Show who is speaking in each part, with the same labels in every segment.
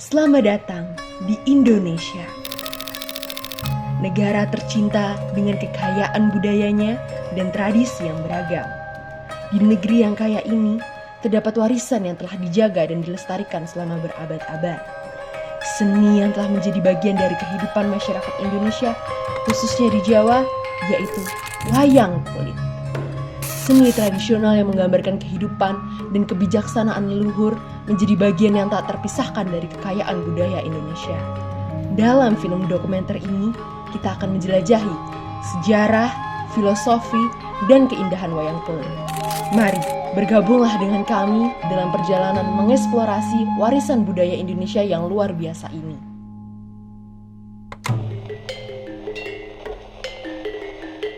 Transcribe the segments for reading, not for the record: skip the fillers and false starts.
Speaker 1: Selamat datang di Indonesia, negara tercinta dengan kekayaan budayanya dan tradisi yang beragam. Di negeri yang kaya ini, terdapat warisan yang telah dijaga dan dilestarikan selama berabad-abad. Seni yang telah menjadi bagian dari kehidupan masyarakat Indonesia, khususnya di Jawa, yaitu wayang kulit. Seni tradisional yang menggambarkan kehidupan dan kebijaksanaan leluhur menjadi bagian yang tak terpisahkan dari kekayaan budaya Indonesia. Dalam film dokumenter ini, kita akan menjelajahi sejarah, filosofi, dan keindahan wayang kulit. Mari bergabunglah dengan kami dalam perjalanan mengeksplorasi warisan budaya Indonesia yang luar biasa ini.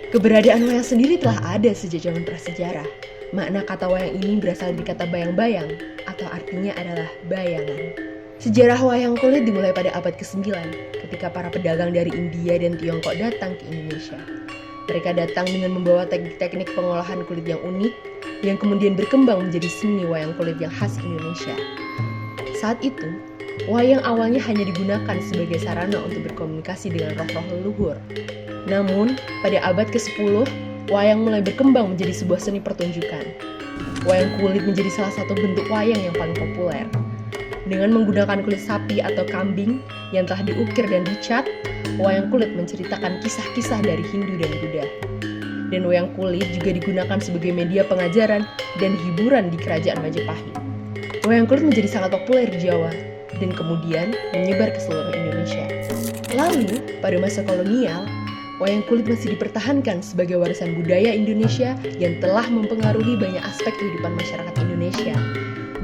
Speaker 1: Keberadaan wayang sendiri telah ada sejak zaman prasejarah. Makna kata wayang ini berasal dari kata bayang-bayang, atau artinya adalah bayangan. Sejarah wayang kulit dimulai pada abad ke-9, ketika para pedagang dari India dan Tiongkok datang ke Indonesia. Mereka datang dengan membawa teknik-teknik pengolahan kulit yang unik, yang kemudian berkembang menjadi seni wayang kulit yang khas Indonesia. Saat itu, wayang awalnya hanya digunakan sebagai sarana untuk berkomunikasi dengan roh-roh leluhur. Namun, pada abad ke-10, wayang mulai berkembang menjadi sebuah seni pertunjukan. Wayang kulit menjadi salah satu bentuk wayang yang paling populer. Dengan menggunakan kulit sapi atau kambing yang telah diukir dan dicat, wayang kulit menceritakan kisah-kisah dari Hindu dan Buddha. Dan wayang kulit juga digunakan sebagai media pengajaran dan hiburan di kerajaan Majapahit. Wayang kulit menjadi sangat populer di Jawa dan kemudian menyebar ke seluruh Indonesia. Lalu, pada masa kolonial, wayang kulit masih dipertahankan sebagai warisan budaya Indonesia yang telah mempengaruhi banyak aspek kehidupan masyarakat Indonesia,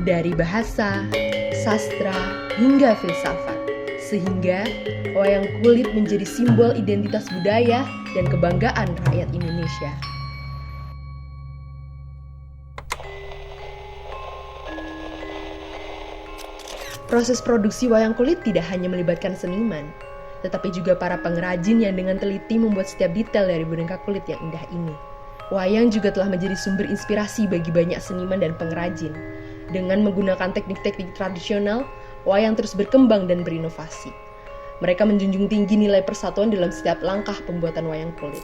Speaker 1: dari bahasa, sastra, hingga filsafat. Sehingga wayang kulit menjadi simbol identitas budaya dan kebanggaan rakyat Indonesia. Proses produksi wayang kulit tidak hanya melibatkan seniman, tetapi juga para pengrajin yang dengan teliti membuat setiap detail dari boneka kulit yang indah ini. Wayang juga telah menjadi sumber inspirasi bagi banyak seniman dan pengrajin. Dengan menggunakan teknik-teknik tradisional, wayang terus berkembang dan berinovasi. Mereka menjunjung tinggi nilai persatuan dalam setiap langkah pembuatan wayang kulit.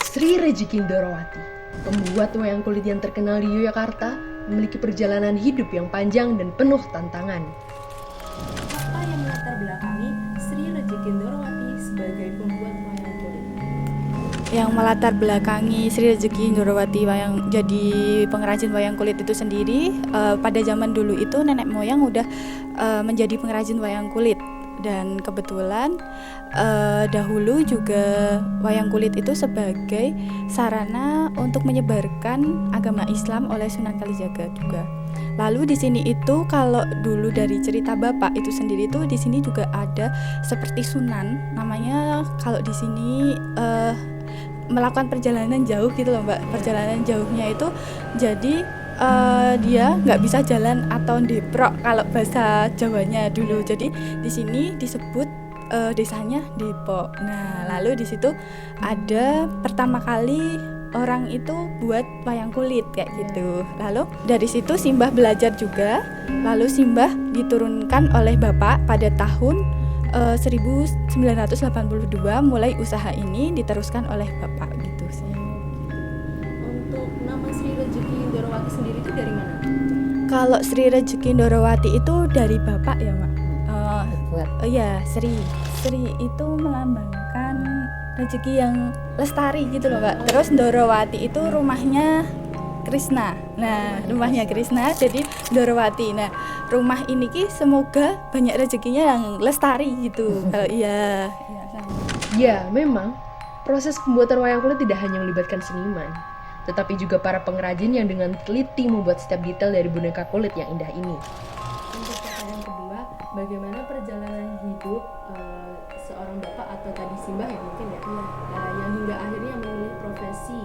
Speaker 1: Sri Rejeki Ndorowati, pembuat wayang kulit yang terkenal di Yogyakarta, memiliki perjalanan hidup yang panjang dan penuh tantangan.
Speaker 2: Apa yang melatar belakangi Sri Rejeki Ndorowati sebagai pembuat wayang kulit? Yang melatar belakangi Sri Rejeki Ndorowati jadi pengrajin wayang kulit itu sendiri, pada zaman dulu itu nenek moyang udah menjadi pengrajin wayang kulit. Dan kebetulan dahulu juga wayang kulit itu sebagai sarana untuk menyebarkan agama Islam oleh Sunan Kalijaga juga. Lalu di sini itu kalau dulu dari cerita Bapak itu sendiri tuh di sini juga ada seperti sunan, namanya kalau di sini melakukan perjalanan jauh gitu loh Mbak. Perjalanan jauhnya itu jadi dia nggak bisa jalan atau deprok kalau bahasa Jawanya dulu. Jadi di sini disebut desanya Depok. Nah, lalu di situ ada pertama kali orang itu buat wayang kulit kayak gitu. Lalu dari situ Simbah belajar juga. Lalu Simbah diturunkan oleh Bapak pada tahun 1982, mulai usaha ini diteruskan oleh Bapak gitu sih.
Speaker 3: Untuk nama Sri Rejeki Ndorowati sendiri itu dari mana?
Speaker 2: Kalau Sri Rejeki Ndorowati itu dari Bapak ya, Mak. Iya, Sri itu melambangkan rezeki yang lestari gitu loh, Mbak. Terus Ndorowati itu rumahnya Krishna. Nah, rumahnya Krishna jadi Ndorowati. Nah, rumah ini ki semoga banyak rezekinya yang lestari gitu. Kalau iya sama.
Speaker 1: Ya, memang proses pembuatan wayang kulit tidak hanya melibatkan seniman, tetapi juga para pengrajin yang dengan teliti membuat setiap detail dari boneka kulit yang indah ini.
Speaker 3: Untuk pertanyaan kedua, bagaimana perjalanan hidup seorang bapak atau tadi Simbah ya mungkin ya, yang hingga akhirnya memilih profesi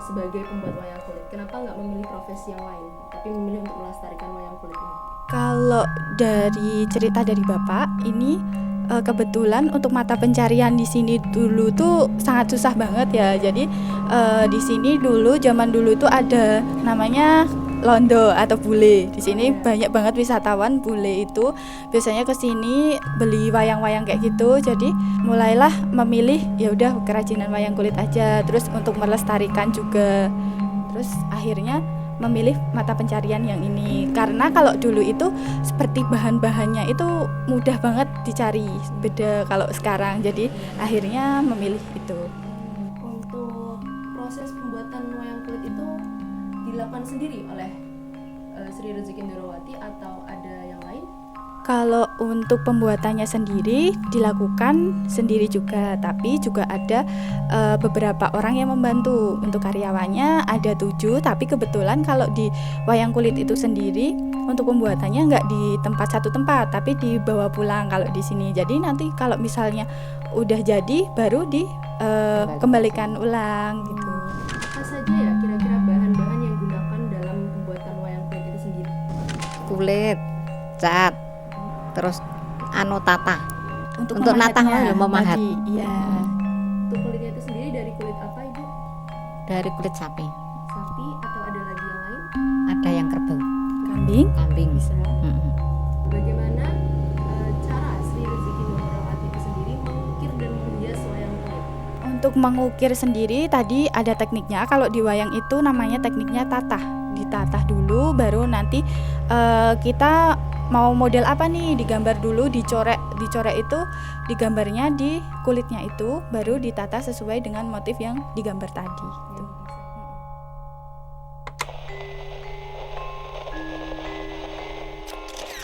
Speaker 3: sebagai pembuat wayang kulit. Kenapa nggak memilih profesi yang lain, tapi memilih untuk melestarikan wayang kulit ini?
Speaker 2: Kalau dari cerita dari Bapak ini kebetulan untuk mata pencarian di sini dulu tuh sangat susah banget ya. Jadi di sini dulu zaman dulu tuh ada namanya londo atau bule. Di sini
Speaker 3: Iya.
Speaker 2: banyak banget wisatawan bule itu biasanya ke sini beli wayang-wayang kayak gitu. Jadi mulailah memilih ya udah kerajinan wayang kulit aja. Terus untuk melestarikan juga. Terus akhirnya memilih mata pencarian yang ini karena kalau dulu itu seperti bahan-bahannya itu mudah banget dicari, beda kalau sekarang. Jadi akhirnya memilih itu.
Speaker 3: Untuk proses pembuatan wayang kulit itu dilakukan sendiri oleh Sri Rezeki Ndorowati atau ada yang lain?
Speaker 2: Kalau untuk pembuatannya sendiri dilakukan sendiri juga, tapi juga ada beberapa orang yang membantu. Untuk karyawannya ada 7, tapi kebetulan kalau di wayang kulit itu sendiri untuk pembuatannya nggak di satu tempat, tapi dibawa pulang kalau di sini. Jadi nanti kalau misalnya udah jadi baru dikembalikan ulang gitu.
Speaker 3: Apa saja ya kira-kira bahan-bahan yang digunakan dalam pembuatan wayang kulit itu sendiri?
Speaker 4: Kulit, cat, terus tata. Untuk
Speaker 2: memahatnya
Speaker 4: natah memahat.
Speaker 2: tadi, iya.
Speaker 3: Untuk kulitnya itu sendiri dari kulit apa Ibu?
Speaker 4: Dari kulit sapi.
Speaker 3: Sapi atau ada lagi yang lain?
Speaker 4: Ada yang kerbau,
Speaker 2: Kambing
Speaker 4: kambing.
Speaker 2: bisa.
Speaker 4: Mm-mm.
Speaker 3: Bagaimana cara Sri Rezeki Ndorowati itu sendiri mengukir dan menghias wayang kulit?
Speaker 2: Untuk mengukir sendiri tadi ada tekniknya. Kalau di wayang itu namanya tekniknya tatah. Ditatah dulu baru nanti kita mau model apa nih digambar dulu, dicorek itu digambarnya di kulitnya itu baru ditata sesuai dengan motif yang digambar tadi gitu.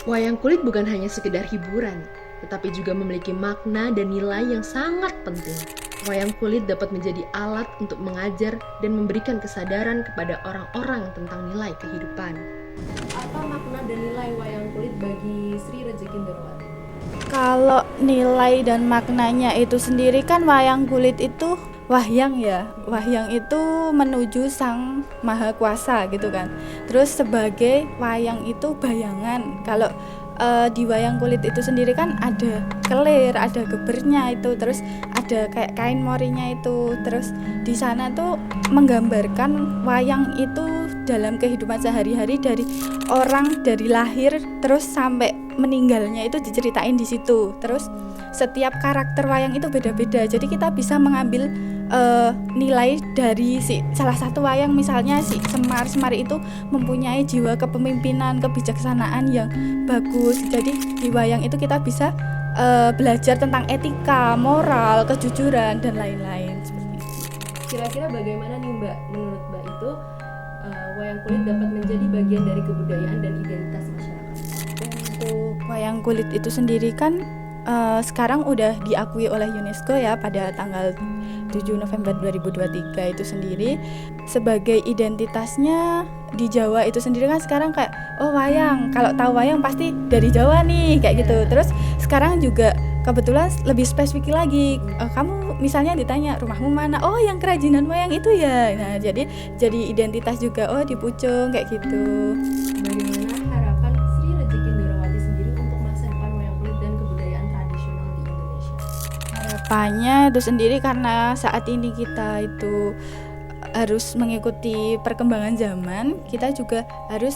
Speaker 1: Wayang kulit bukan hanya sekedar hiburan, tetapi juga memiliki makna dan nilai yang sangat penting. Wayang kulit dapat menjadi alat untuk mengajar dan memberikan kesadaran kepada orang-orang tentang nilai kehidupan.
Speaker 3: Apa makna dan nilai wayang kulit bagi Sri Rezeki Ndorowati?
Speaker 2: Kalau nilai dan maknanya itu sendiri kan wayang kulit itu wahyang ya. Wahyang itu menuju Sang Maha Kuasa gitu kan. Terus sebagai wayang itu bayangan. Kalau di wayang kulit itu sendiri kan ada kelir, ada gebernya itu, terus ada kayak kain morinya itu. Terus di sana tuh menggambarkan wayang itu dalam kehidupan sehari-hari dari orang dari lahir terus sampai meninggalnya itu diceritain di situ. Terus setiap karakter wayang itu beda-beda. Jadi kita bisa mengambil nilai dari salah satu wayang, misalnya si Semar itu mempunyai jiwa kepemimpinan, kebijaksanaan yang bagus. Jadi di wayang itu kita bisa belajar tentang etika, moral, kejujuran dan lain-lain seperti itu.
Speaker 3: Kira-kira bagaimana nih Mbak, menurut Mbak itu wayang kulit dapat menjadi bagian dari kebudayaan dan identitas masyarakat?
Speaker 2: Untuk wayang kulit itu sendiri kan sekarang udah diakui oleh UNESCO ya pada tanggal 7 November 2023 itu sendiri sebagai identitasnya. Di Jawa itu sendiri kan sekarang kayak wayang, kalau tahu wayang pasti dari Jawa nih kayak gitu. Terus sekarang juga kebetulan lebih spesifik lagi, kamu misalnya ditanya rumahmu mana, yang kerajinan wayang itu ya. Nah jadi identitas juga, di Pucung kayak gitu.
Speaker 3: Bagaimana harapan Sri Rezeki Ndorowati sendiri untuk masa depan wayang kulit dan kebudayaan tradisional di Indonesia?
Speaker 2: Harapannya itu sendiri karena saat ini kita itu harus mengikuti perkembangan zaman, kita juga harus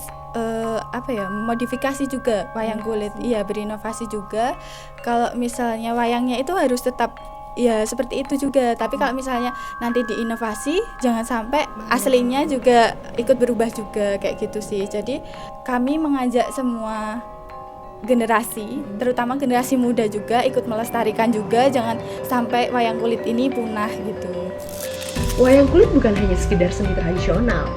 Speaker 2: modifikasi juga wayang kulit. Iya, berinovasi juga. Kalau misalnya wayangnya itu harus tetap ya seperti itu juga, tapi kalau misalnya nanti diinovasi jangan sampai aslinya juga ikut berubah juga kayak gitu sih. Jadi kami mengajak semua generasi, terutama generasi muda juga ikut melestarikan juga, jangan sampai wayang kulit ini punah gitu.
Speaker 1: Wayang kulit bukan hanya sekedar seni tradisional,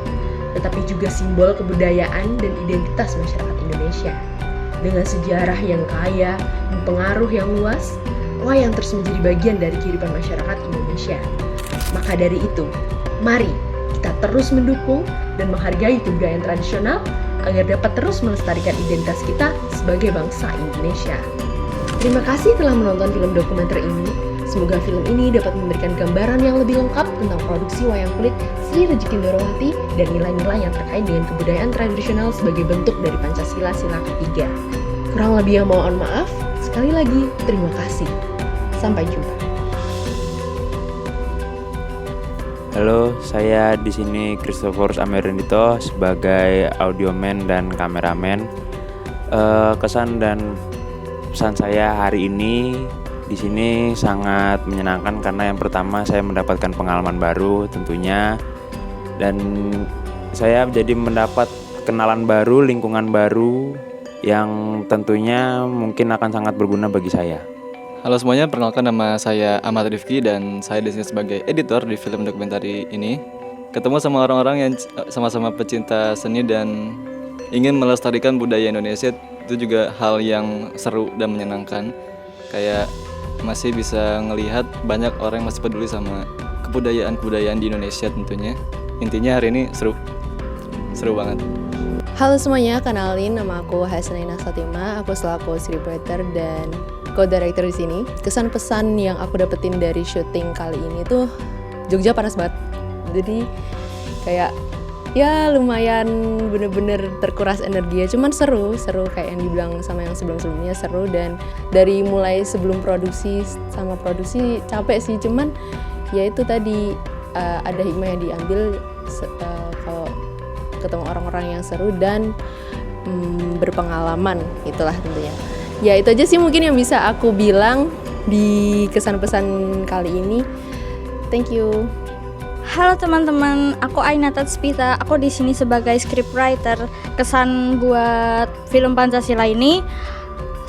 Speaker 1: tetapi juga simbol kebudayaan dan identitas masyarakat Indonesia. Dengan sejarah yang kaya dan pengaruh yang luas, wayang terus menjadi bagian dari kehidupan masyarakat Indonesia. Maka dari itu, mari kita terus mendukung dan menghargai kebudayaan tradisional agar dapat terus melestarikan identitas kita sebagai bangsa Indonesia. Terima kasih telah menonton film dokumenter ini. Semoga film ini dapat memberikan gambaran yang lebih lengkap tentang produksi wayang kulit Sri Rezeki Ndorowati dan nilai-nilai yang terkait dengan kebudayaan tradisional sebagai bentuk dari Pancasila Sila ketiga. Kurang lebih yang mohon maaf. Sekali lagi, terima kasih. Sampai jumpa.
Speaker 5: Halo, saya di sini Christophorus Amerindito sebagai audioman dan kameramen. Kesan dan pesan saya hari ini di sini sangat menyenangkan karena yang pertama saya mendapatkan pengalaman baru tentunya, dan saya jadi mendapat kenalan baru, lingkungan baru yang tentunya mungkin akan sangat berguna bagi saya.
Speaker 6: Halo semuanya, perkenalkan nama saya Ahmad Rifki dan saya di sini sebagai editor di film dokumenter ini. Ketemu sama orang-orang yang sama-sama pecinta seni dan ingin melestarikan budaya Indonesia itu juga hal yang seru dan menyenangkan. Kayak masih bisa ngelihat banyak orang yang masih peduli sama kebudayaan di Indonesia tentunya. Intinya hari ini seru banget.
Speaker 7: Halo semuanya, kenalin nama aku Hasanina Satima. Aku selaku scriptwriter dan co-director di sini. Kesan pesan yang aku dapetin dari syuting kali ini tuh Jogja panas banget. Jadi kayak ya lumayan bener-bener terkuras energi ya. Cuman seru kayak yang dibilang sama yang sebelum-sebelumnya seru. Dan dari mulai sebelum produksi sama produksi capek sih. Cuman ya itu tadi ada hikmah yang diambil kalau ketemu orang-orang yang seru dan berpengalaman, itulah tentunya. Ya itu aja sih mungkin yang bisa aku bilang di kesan pesan kali ini. Thank you.
Speaker 8: Halo teman-teman, aku Ainata Spita. Aku di sini sebagai scriptwriter. Kesan buat film Pancasila ini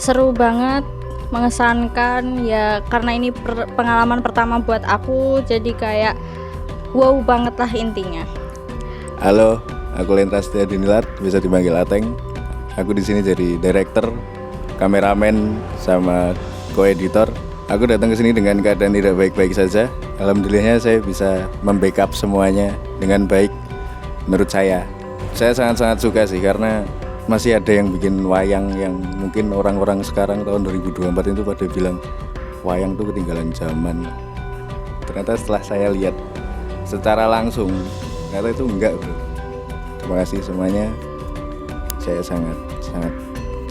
Speaker 8: seru banget, mengesankan ya karena ini pengalaman pertama buat aku. Jadi kayak wow banget lah intinya.
Speaker 9: Halo, aku Lentas Dinilat, bisa dipanggil Ateng. Aku di sini jadi director, kameramen sama co-editor. Aku datang ke sini dengan keadaan tidak baik-baik saja. Alhamdulillahnya saya bisa membackup semuanya dengan baik menurut saya. Saya sangat-sangat suka sih karena masih ada yang bikin wayang yang mungkin orang-orang sekarang tahun 2024 itu pada bilang wayang tuh ketinggalan zaman. Ternyata setelah saya lihat secara langsung, ternyata itu enggak, bro. Terima kasih semuanya. Saya sangat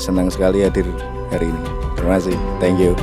Speaker 9: senang sekali hadir hari ini. Terima kasih. Thank you.